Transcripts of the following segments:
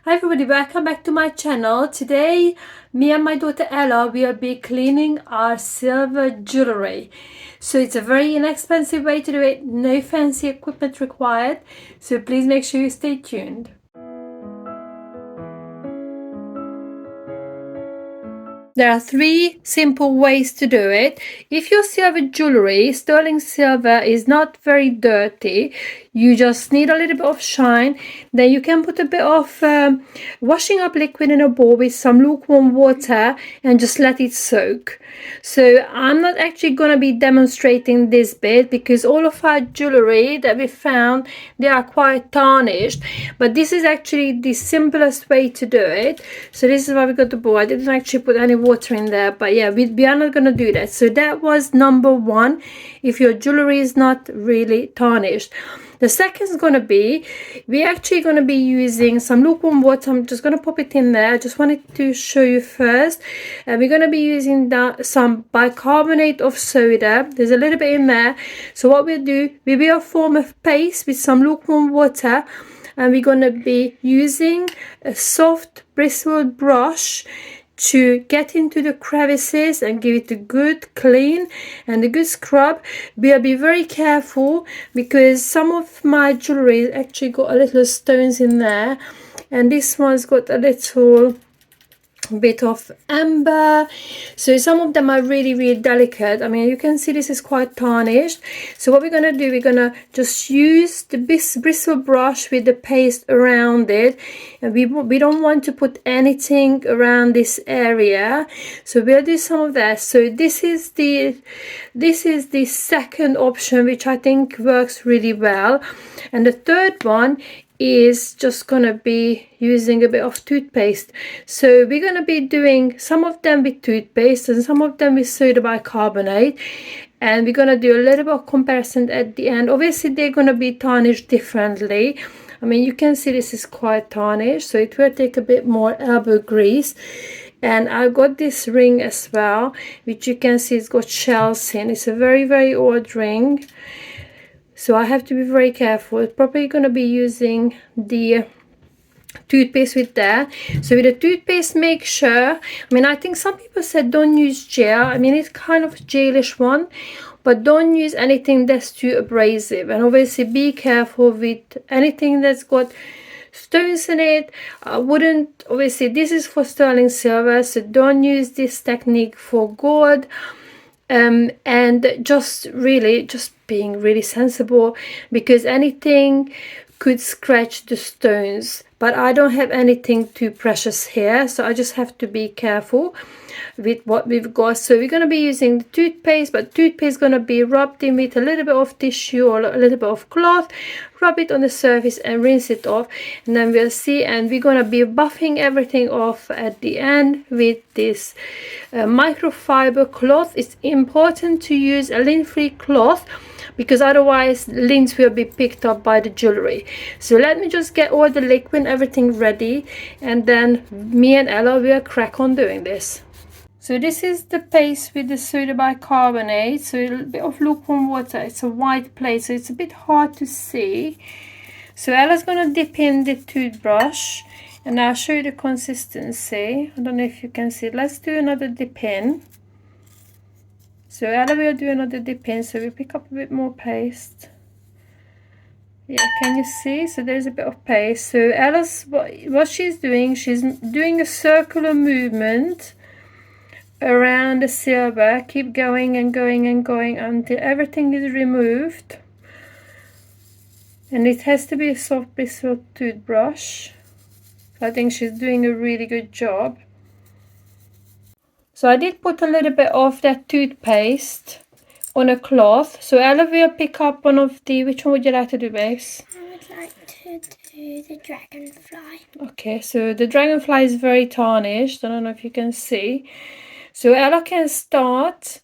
Hi everybody, welcome back to my channel. Today, me and my daughter Ella will be cleaning our silver jewelry. So it's a very inexpensive way to do it, no fancy equipment required. So please make sure you stay tuned. There are three simple ways to do it. If your silver jewelry, sterling silver, is not very dirty, you just need a little bit of shine, then you can put a bit of washing up liquid in a bowl with some lukewarm water and just let it soak. So I'm not actually going to be demonstrating this bit because all of our jewelry that we found, they are quite tarnished, but this is actually the simplest way to do it. So this is why we got the bowl. I didn't actually put any water in there, but yeah, we are not going to do that. So that was number one, if your jewelry is not really tarnished. The second is going to be, we're actually going to be using some lukewarm water. I'm just going to pop it in there. I just wanted to show you first. And we're going to be using some bicarbonate of soda. There's a little bit in there. So what we'll do, we will form a paste with some lukewarm water. And we're going to be using a soft bristled brush to get into the crevices and give it a good clean and a good scrub. We'll be very careful because some of my jewelry actually got a little stones in there, and this one's got a little bit of amber, so some of them are really delicate. I mean, you can see this is quite tarnished. So what we're gonna do, we're gonna just use the bristle brush with the paste around it, and we don't want to put anything around this area, so we'll do some of that. So this is the second option, which I think works really well. And the third one is just gonna be using a bit of toothpaste. So we're gonna be doing some of them with toothpaste and some of them with soda bicarbonate, and we're gonna do a little bit of comparison at the end. Obviously they're gonna be tarnished differently. I mean, you can see this is quite tarnished, so it will take a bit more elbow grease. And I got this ring as well, which you can see it's got shells in. It's a very old ring, so I have to be very careful. Probably going to be using the toothpaste with that. So with the toothpaste, make sure, I mean, I think some people said don't use gel. I mean, it's kind of a gelish one, but don't use anything that's too abrasive. And obviously be careful with anything that's got stones in it. I wouldn't, obviously this is for sterling silver, so don't use this technique for gold. And just being really sensible, because anything could scratch the stones. But I don't have anything too precious here, so I just have to be careful with what we've got. So we're going to be using the toothpaste, but toothpaste is going to be rubbed in with a little bit of tissue or a little bit of cloth. Rub it on the surface and rinse it off, and then we'll see. And we're going to be buffing everything off at the end with this microfiber cloth. It's important to use a lint-free cloth because otherwise lint will be picked up by the jewelry. So let me just get all the liquid, everything ready, and then me and Ella will crack on doing this. So this is the paste with the soda bicarbonate, so a little bit of lukewarm water. It's a white plate, so it's a bit hard to see. So Ella's going to dip in the toothbrush, and I'll show you the consistency. I don't know if you can see it. Let's do another dip in. So Ella will do another dip in, so we pick up a bit more paste. Yeah, can you see? So there's a bit of paste. So Ella's, what she's doing a circular movement around the silver. Keep going and going and going until everything is removed. And it has to be a soft bristled toothbrush. So I think she's doing a really good job. So I did put a little bit of that toothpaste on a cloth. So Ella will pick up one of the, which one would you like to do, babes? I would like to do the dragonfly. Okay, so the dragonfly is very tarnished. I don't know if you can see. So Ella can start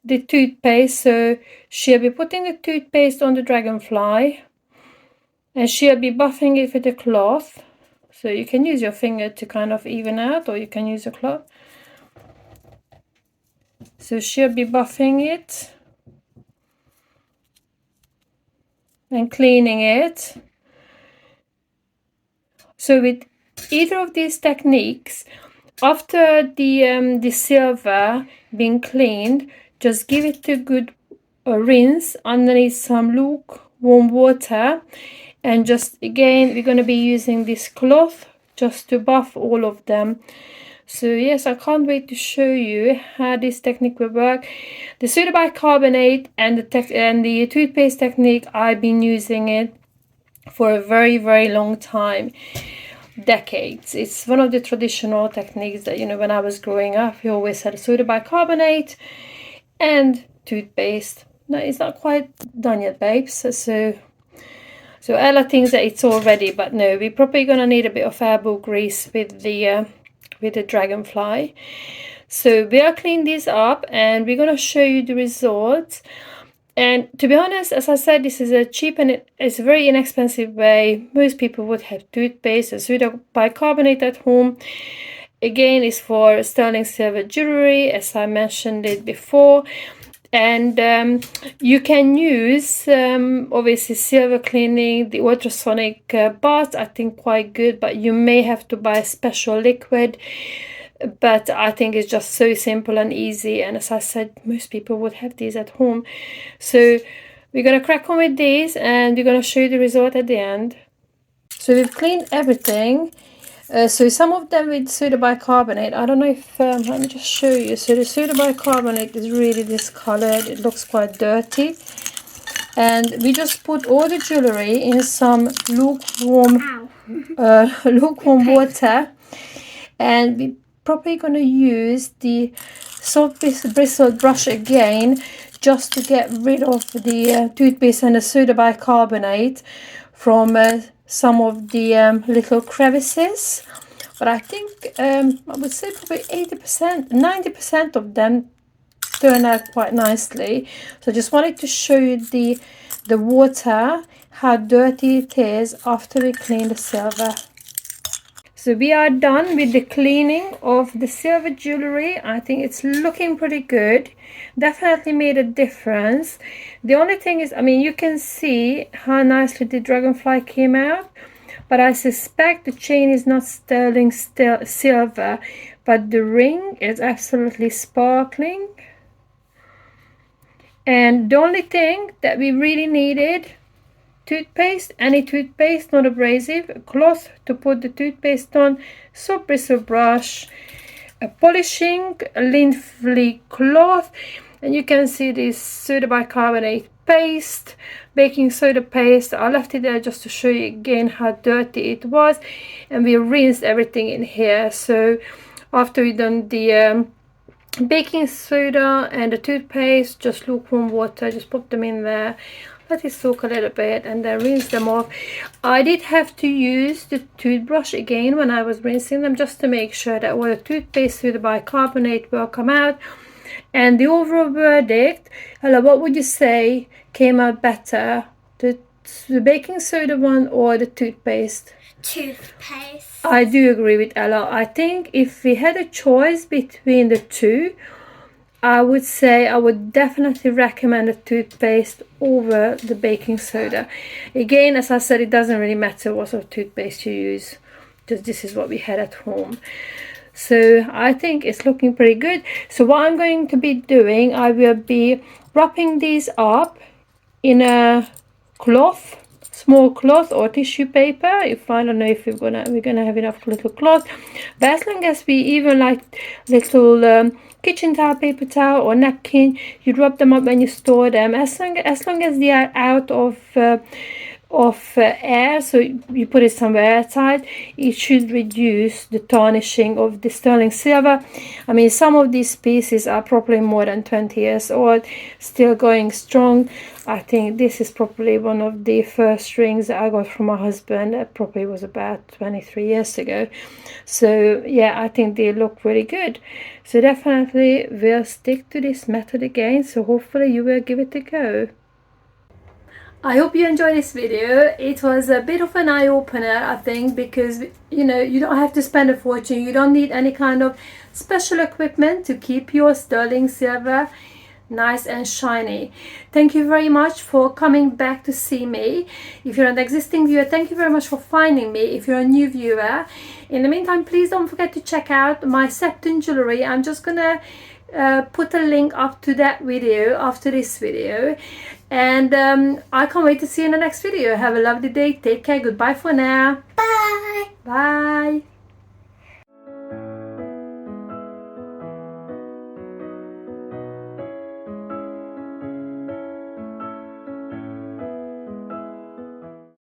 the toothpaste. So she'll be putting the toothpaste on the dragonfly, and she'll be buffing it with a cloth. So you can use your finger to kind of even out, or you can use a cloth. So she'll be buffing it and cleaning it. So with either of these techniques, after the silver being cleaned, just give it a good rinse underneath some lukewarm water, and just again we're going to be using this cloth just to buff all of them. So yes, I can't wait to show you how this technique will work. The soda bicarbonate and the toothpaste technique, I've been using it for a very, very long time, decades. It's one of the traditional techniques that, you know, when I was growing up, we always had soda bicarbonate and toothpaste. No, it's not quite done yet, babes. So Ella thinks that it's all ready, but no, we're probably gonna need a bit of elbow grease with the dragonfly. So we'll clean this up and we're gonna show you the results. And to be honest, as I said, this is a cheap and it's a very inexpensive way. Most people would have toothpaste and soda bicarbonate at home. Again, it's for sterling silver jewelry, as I mentioned it before. And you can use obviously silver cleaning, the ultrasonic bath, I think quite good, but you may have to buy a special liquid. But I think it's just so simple and easy, and as I said, most people would have these at home. So we're gonna crack on with these and we're gonna show you the result at the end. So we've cleaned everything. So some of them with soda bicarbonate. I don't know if let me just show you. So the soda bicarbonate is really discolored. It looks quite dirty, and we just put all the jewelry in some lukewarm lukewarm water, and we probably going to use the soft bristled brush again just to get rid of the toothpaste and the soda bicarbonate from some of the little crevices. But I think I would say probably 80%, 90% of them turn out quite nicely. So I just wanted to show you the water, how dirty it is after we clean the silver. So we are done with the cleaning of the silver jewelry. I think it's looking pretty good. Definitely made a difference. The only thing is, I mean, you can see how nicely the dragonfly came out, but I suspect the chain is not sterling silver, but the ring is absolutely sparkling. And the only thing that we really needed, toothpaste, any toothpaste, not abrasive, a cloth to put the toothpaste on, soft bristle brush, a polishing lint-free cloth, and you can see this soda bicarbonate paste, baking soda paste. I left it there just to show you again how dirty it was, and we rinsed everything in here. So after we done the baking soda and the toothpaste, just lukewarm water, just put them in there, let it soak a little bit, and then rinse them off. I did have to use the toothbrush again when I was rinsing them, just to make sure that all the toothpaste through the bicarbonate will come out. And the overall verdict, Ella, what would you say came out better, the baking soda one or the toothpaste? Toothpaste. I do agree with Ella. I think if we had a choice between the two, I would say I would definitely recommend the toothpaste over the baking soda. Again, as I said, it doesn't really matter what sort of toothpaste you use, because this is what we had at home. So I think it's looking pretty good. So what I'm going to be doing, I will be wrapping these up in a cloth, small cloth or tissue paper. If I don't know if we're gonna have enough little cloth, but as long as we even like little kitchen towel, paper towel or napkin, you rub them up when you store them. As long as they are out of air, so you put it somewhere airtight, it should reduce the tarnishing of the sterling silver. I mean, some of these pieces are probably more than 20 years old, still going strong. I think this is probably one of the first rings that I got from my husband. It probably was about 23 years ago. So yeah, I think they look really good. So definitely we'll stick to this method again, so hopefully you will give it a go. I hope you enjoyed this video. It was a bit of an eye-opener, I think, because you know, you don't have to spend a fortune. You don't need any kind of special equipment to keep your sterling silver nice and shiny. Thank you very much for coming back to see me. If you're an existing viewer, thank you very much for finding me. If you're a new viewer, In the meantime, please don't forget to check out my Septon jewelry. I'm just gonna put a link up to that video after this video, and I can't wait to see you in the next video. Have a lovely day. Take care. Goodbye for now. Bye. Bye.